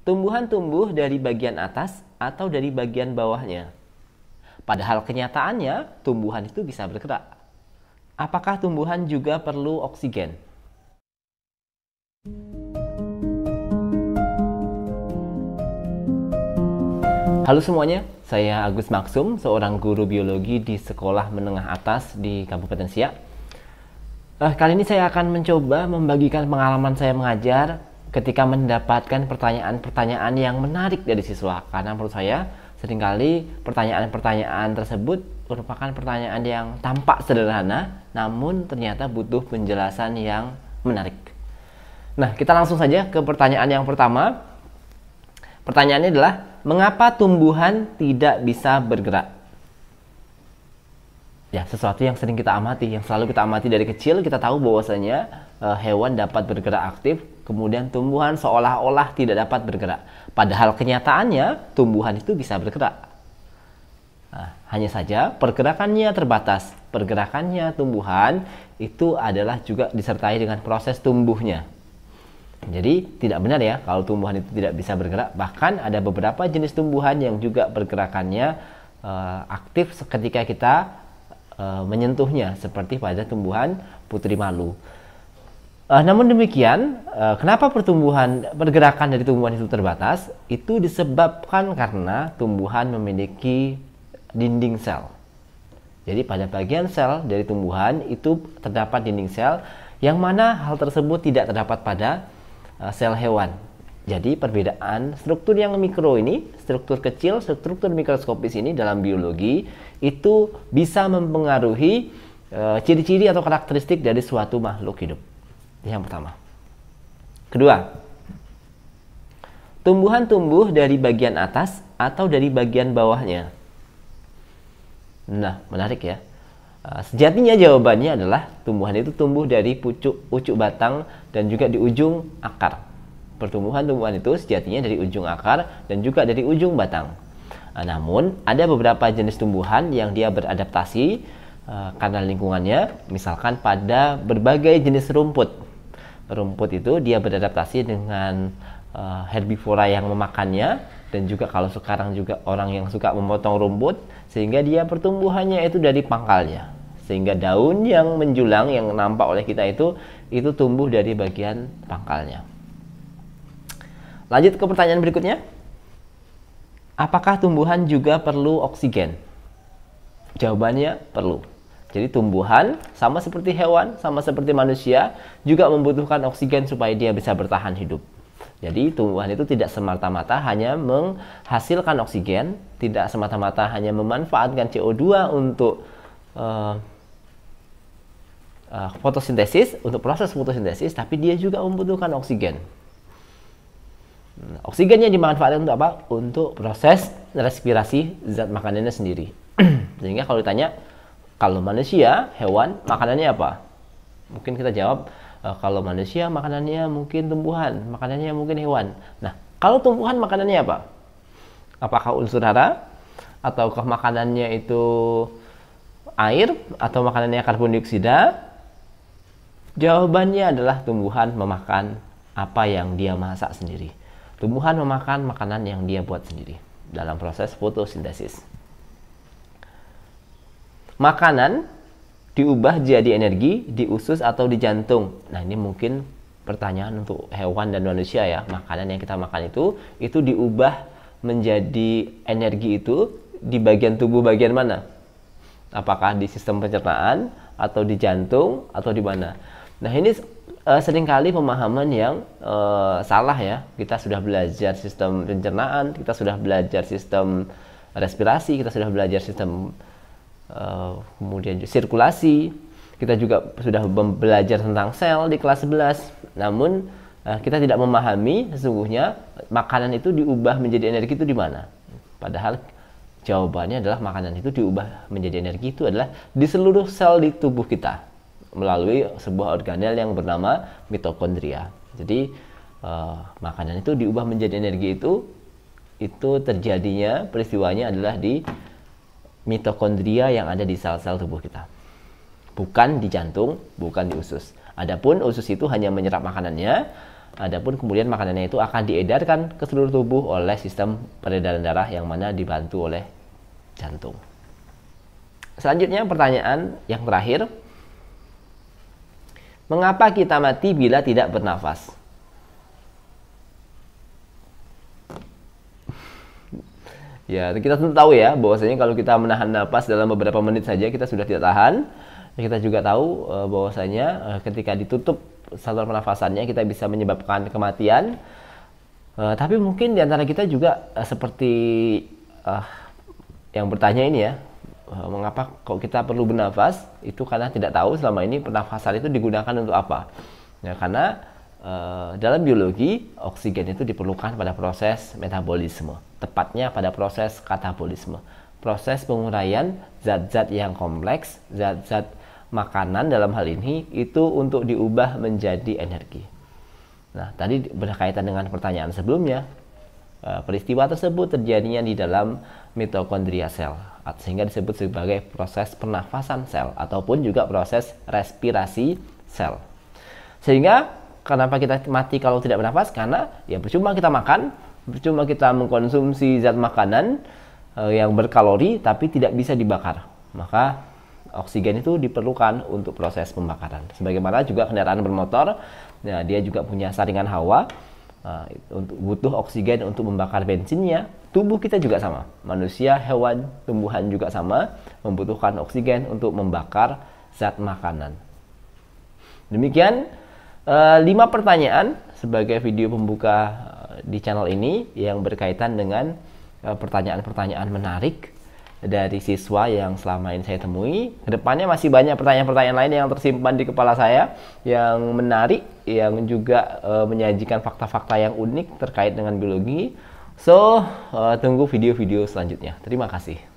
tumbuhan tumbuh dari bagian atas atau dari bagian bawahnya. Padahal kenyataannya tumbuhan itu bisa bergerak. Apakah tumbuhan juga perlu oksigen? Halo semuanya, saya Agus Maksum, seorang guru biologi di Sekolah Menengah Atas di Kabupaten Siak. Kali ini saya akan mencoba membagikan pengalaman saya mengajar ketika mendapatkan pertanyaan-pertanyaan yang menarik dari siswa. Karena menurut saya seringkali pertanyaan-pertanyaan tersebut merupakan pertanyaan yang tampak sederhana, namun ternyata butuh penjelasan yang menarik. Nah, kita langsung saja ke pertanyaan yang pertama. Pertanyaannya adalah, mengapa tumbuhan tidak bisa bergerak? Ya, sesuatu yang sering kita amati, yang selalu kita amati dari kecil. Kita tahu bahwasanya hewan dapat bergerak aktif, kemudian tumbuhan seolah-olah tidak dapat bergerak. Padahal kenyataannya tumbuhan itu bisa bergerak. Nah, hanya saja pergerakannya terbatas. Pergerakannya tumbuhan itu adalah juga disertai dengan proses tumbuhnya. Jadi tidak benar ya kalau tumbuhan itu tidak bisa bergerak. Bahkan ada beberapa jenis tumbuhan yang juga pergerakannya aktif ketika kita menyentuhnya, seperti pada tumbuhan putri malu. Namun demikian, kenapa pergerakan dari tumbuhan itu terbatas? Itu disebabkan karena tumbuhan memiliki dinding sel. Jadi pada bagian sel dari tumbuhan itu terdapat dinding sel, yang mana hal tersebut tidak terdapat pada sel hewan. Jadi perbedaan struktur yang mikro ini, struktur kecil, struktur mikroskopis ini dalam biologi itu bisa mempengaruhi ciri-ciri atau karakteristik dari suatu makhluk hidup. Yang pertama. Kedua, tumbuhan tumbuh dari bagian atas atau dari bagian bawahnya? Nah, menarik ya. Sejatinya jawabannya adalah tumbuhan itu tumbuh dari pucuk batang dan juga di ujung akar. Tumbuhan itu sejatinya dari ujung akar dan juga dari ujung batang. Namun ada beberapa jenis tumbuhan yang dia beradaptasi karena lingkungannya, misalkan pada berbagai jenis rumput. Rumput itu dia beradaptasi dengan herbivora yang memakannya, dan juga kalau sekarang juga orang yang suka memotong rumput, sehingga dia pertumbuhannya itu dari pangkalnya, sehingga daun yang menjulang yang nampak oleh kita itu tumbuh dari bagian pangkalnya. Lanjut ke pertanyaan berikutnya. Apakah tumbuhan juga perlu oksigen? Jawabannya perlu. Jadi tumbuhan sama seperti hewan, sama seperti manusia juga membutuhkan oksigen supaya dia bisa bertahan hidup. Jadi tumbuhan itu tidak semata-mata hanya menghasilkan oksigen, tidak semata-mata hanya memanfaatkan CO2 untuk fotosintesis, untuk proses fotosintesis, tapi dia juga membutuhkan oksigen. Oksigen yang dimanfaatkan untuk apa? Untuk proses respirasi zat makanannya sendiri. Sehingga kalau ditanya, kalau manusia, hewan, makanannya apa? Mungkin kita jawab, kalau manusia makanannya mungkin tumbuhan, makanannya mungkin hewan. Nah, kalau tumbuhan makanannya apa? Apakah unsur hara? Ataukah makanannya itu air? Atau makanannya karbon dioksida? Jawabannya adalah tumbuhan memakan apa yang dia masak sendiri. Tumbuhan memakan makanan yang dia buat sendiri dalam proses fotosintesis. Makanan diubah jadi energi di usus atau di jantung. Nah, ini mungkin pertanyaan untuk hewan dan manusia ya. Makanan yang kita makan itu diubah menjadi energi itu di bagian tubuh bagian mana? Apakah di sistem pencernaan atau di jantung atau di mana? Nah, ini seringkali pemahaman yang salah ya. Kita sudah belajar sistem pencernaan, kita sudah belajar sistem respirasi, kita sudah belajar sistem kemudian sirkulasi, kita juga sudah belajar tentang sel di kelas 11. Namun kita tidak memahami sesungguhnya makanan itu diubah menjadi energi itu di mana. Padahal jawabannya adalah makanan itu diubah menjadi energi itu adalah di seluruh sel di tubuh kita melalui sebuah organel yang bernama mitokondria. Jadi makanan itu diubah menjadi energi itu terjadinya peristiwanya adalah di mitokondria yang ada di sel-sel tubuh kita, bukan di jantung, bukan di usus. Adapun usus itu hanya menyerap makanannya, Adapun kemudian makanannya itu akan diedarkan ke seluruh tubuh oleh sistem peredaran darah yang mana dibantu oleh jantung. Selanjutnya pertanyaan yang terakhir. Mengapa kita mati bila tidak bernafas? Ya, kita tentu tahu ya bahwasanya kalau kita menahan napas dalam beberapa menit saja kita sudah tidak tahan. Kita juga tahu bahwasanya ketika ditutup saluran pernafasannya kita bisa menyebabkan kematian. Tapi mungkin diantara kita juga seperti yang bertanya ini ya, mengapa kok kita perlu bernafas? Itu karena tidak tahu selama ini pernafasan itu digunakan untuk apa. Ya, karena dalam biologi oksigen itu diperlukan pada proses metabolisme, tepatnya pada proses katabolisme, proses penguraian zat-zat yang kompleks, zat-zat makanan dalam hal ini itu untuk diubah menjadi energi. Nah, tadi berkaitan dengan pertanyaan sebelumnya, peristiwa tersebut terjadinya di dalam mitokondria sel, sehingga disebut sebagai proses pernafasan sel ataupun juga proses respirasi sel. Sehingga kenapa kita mati kalau tidak bernafas? Karena ya percuma kita makan, percuma kita mengkonsumsi zat makanan yang berkalori tapi tidak bisa dibakar. Maka oksigen itu diperlukan untuk proses pembakaran. Sebagaimana juga kendaraan bermotor, ya, dia juga punya saringan hawa, untuk butuh oksigen untuk membakar bensinnya. Tubuh kita juga sama, manusia, hewan, tumbuhan juga sama, membutuhkan oksigen untuk membakar zat makanan. Demikian 5 pertanyaan sebagai video pembuka di channel ini yang berkaitan dengan pertanyaan-pertanyaan menarik dari siswa yang selama ini saya temui. Kedepannya masih banyak pertanyaan-pertanyaan lain yang tersimpan di kepala saya yang menarik, yang juga menyajikan fakta-fakta yang unik terkait dengan biologi. So, tunggu video-video selanjutnya. Terima kasih.